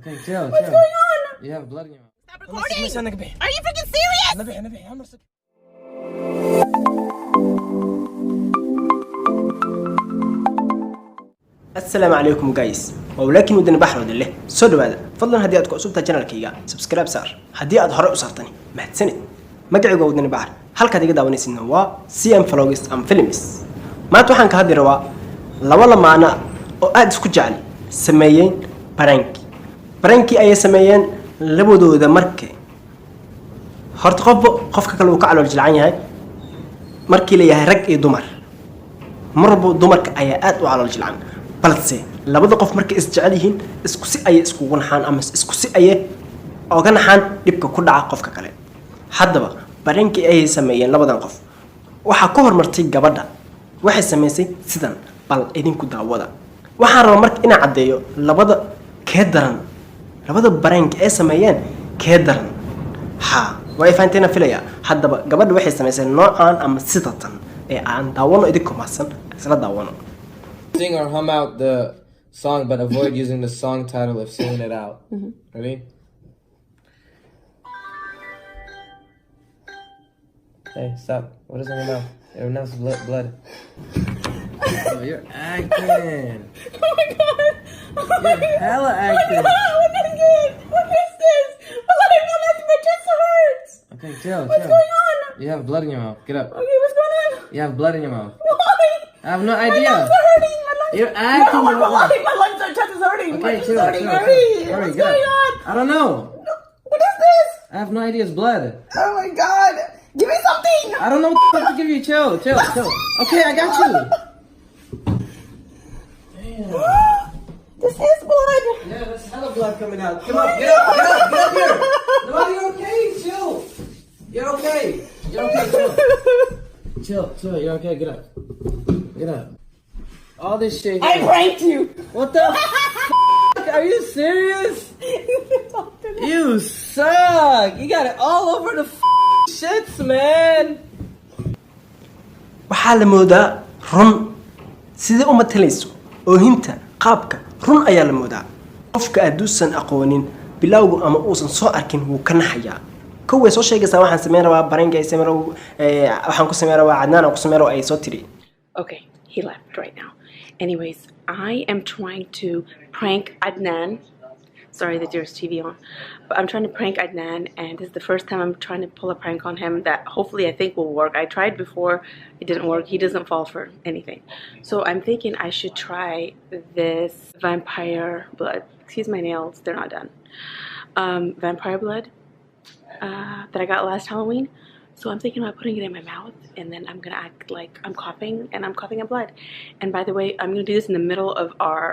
Okay, chill. What's going on? You have blood in your mouth. Stop recording! Are you freaking serious? السلام عليكم جايز ولكن ودنا بحر ودله soo dhawaada fadlan hadii aad ku cusubtahay channelkayga subscribe saar hadii aad hore u saartani mahadsanid magacaygu waa wadani bahar halkaad iga daawanaysidna waa CM Vlogs and Films maanta waxaan ka hadli rabaa laba lamaana oo aad isku jecel sameeyeen prank ay sameeyeen labadooda markay horta qofka kale uu ka calool jilcan yahay markii la yahay rag iyo dumar marba dumarka ayaa aad u calool jilcan balse labada qof markay is jecel yihiin isku si ay isku wanaxaan ama isku si ay oga naxaan dibka ku dhaca qofka kale haddaba prank ay sameeyeen labadan qof waxa ku hormartay gabadha waxay sameysay sidan bal idinku daawada waxaan rabaa marka inaan cadeeyo labada prank ay sameeyeen keedaran ha way faanteena filaya haddaba gabadha waxay sameysay noocan ama sidatan ee aan daawano idinku maasan isla daawano. Sing or hum out the song, but avoid using the song title of singing it out. Ready? Hey, stop. What is in your mouth? Your mouth's blood. Oh, you're acting. Oh my god! You're hella acting. What is this? My chest hurts! Okay, chill. What's going on? You have blood in your mouth. Get up. Okay, what's going on? You have blood in your mouth. Why? I have no My idea. lungs are hurting! My lungs You're acting. My lungs are chest is hurting! My Okay, chest is chill. hurting! Hurry! Hurry, What's get going up. on? I don't know. What is this? I have no idea. It's blood. Oh my god! Give me something! I don't know what to give you. Chill. Okay, I got you. This is blood! Yeah, there's hella blood coming out. Come on, get up here. No, you're okay. Chill. You're okay. Chill. You're okay. Get up. All this shit. I pranked you! What the f? Are you serious? You suck. You got it all over the shits, man. waxaa la moodaa run sida uma talayso oohinta qaabka run ayaa la moodaa qofka aduusan aqoonin bilowgu ama uusan soo arkin wuu ka naxayaa kuway soo sheegaysaa waxaan sameyn rabaa prank ay sameyn waxaan ku sameyn rabaa cadnaan aan ku sameyn rabaa ay soo tiri. Okay, he left right now. Anyways, I am trying to prank Adnan. Sorry that there's TV on. But I'm trying to prank Adnan, and this is the first time I'm trying to pull a prank on him that hopefully I think will work. I tried before, it didn't work. He doesn't fall for anything. So I'm thinking I should try this vampire blood. Excuse my nails, they're not done. Vampire blood that I got last Halloween. So I'm thinking about putting it in my mouth, and then I'm gonna act like I'm coughing, and I'm coughing up blood. And by the way, I'm gonna do this in the middle of our,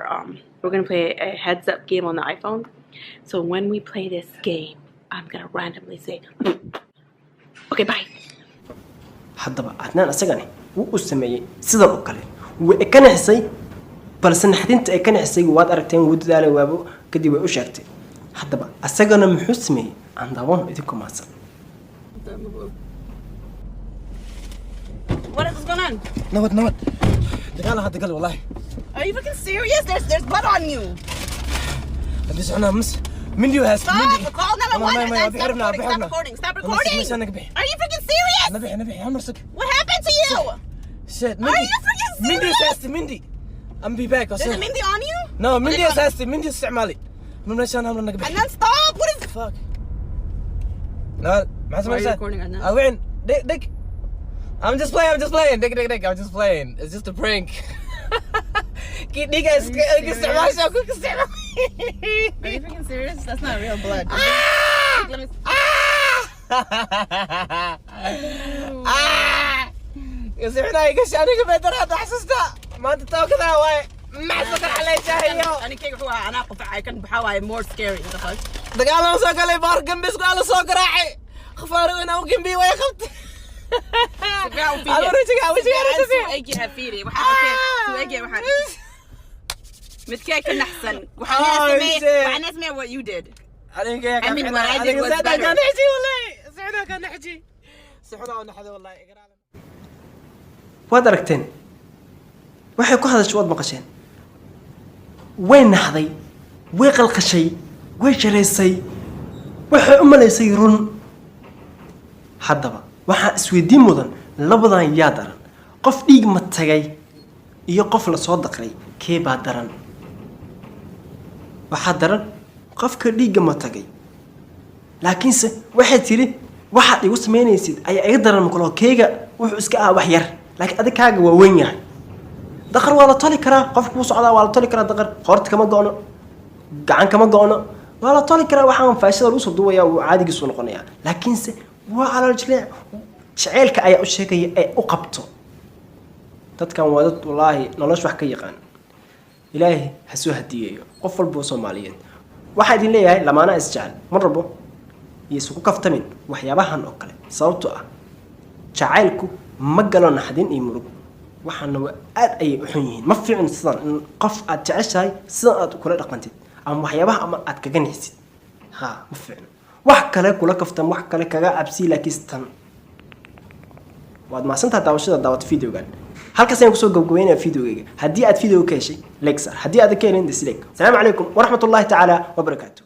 we're gonna play a heads up game on the iPhone. So when we play this game, I'm gonna randomly say, okay, bye. haddaba cadnaan asagani wuu u sameeyey sidan oo kale way ka naxsay balse naxdinta ay ka naxsay waad aragteen wuu dadaalay waabo kadib way u sheegtay haddaba asagana muxuu sameeyey aan daawano idinku maasan. What is going on? nabad dagaal hadda gal wallahi Are you freaking serious? There's blood on you! hadda socnaa mas mindi has Stop! Call 911! بحرنا Stop recording! Stop recording! Are you freaking serious? نبي عمرك What happened to you? shit Are you freaking serious? Mindy I'm be back There's a Mindy on you? no Mindy اساسي Mindy استعمالي من عشان عمرنا نقبح And then stop! What is fuck لا ما Why are you recording right now? وين دق I'm just playing دق I'm just playing it's just a prank Are you freaking serious? That's not real blood. Let me... يسمعنا يقشعني كبدرات حسسنا ما انت تو كذا واي ما سكر علي جاهليو أنا كيف هو أنا أقف كان بحاول more scary. What the fuck? دقالو سوق لي بار جنبي سقالو سوق راعي خفاري وانا وجنبي ويا خبت سؤالي هفيري وحنا متكاك النحسن وحنا اسمع what you did. I mean what I did was better. كان نحجي والله سعنا كان نحجي سحنا ونحدي والله waad aragteen waxay ku hadashay waad maqasheen way naxday way qalqashay way jaraysay waxay u malaysay run haddaba waxaa isweydiin mudan labadan yaa daran qof dhiig ma tagay iyo qof la soo daqray kee baa daran waxaa daran qofka dhiigga ma tagay laakiinse waxay tiri waxaad igu samaynaysid ayaa iga daran makalo keega wuxuu iska wax yar laakiin adig kaaga waa weyn yahay daqar waa la toli karaa qofka kuu socdaa waa la toli karaa daqar qoorta kama go-no gacan kama go-no waa la toli karaa waxaan faashada lagu soo duubaya uu caadigiisu noqonayaa laakiinse waa calool jileec jaceylka ayaa u sheegaya ee u qabto dadkan waa dad wallaahi nolosha wax ka yaqaan ilaahay ha soo hadiyeeyo qof walba oo Soomaaliyeed waxa idin leeyahay lamaana isjecel mar rabo iyo isku kaftamin waxyaabahan oo kale sababtoo ah jaceylku ma galo naxdin iyo murug waxaana aad ay u xun yihiin ma fiicin sidan in qof aad jeceshahay sidan aad kula dhaqantid ama waxyaabaha ama aad kaga nixsid ha ma fiicin wax kale kula kaftan wax kale kaga cabsi laakiin waad maasantaa daawashada daawata videogan halkaas ayaan kusoo gabagabeynaa videogayga haddii aad video ka heshay like sar haddii aad ka helin dislike. Assalaamu calaykum waraxmatullaahi tacaala wabarakaatuh.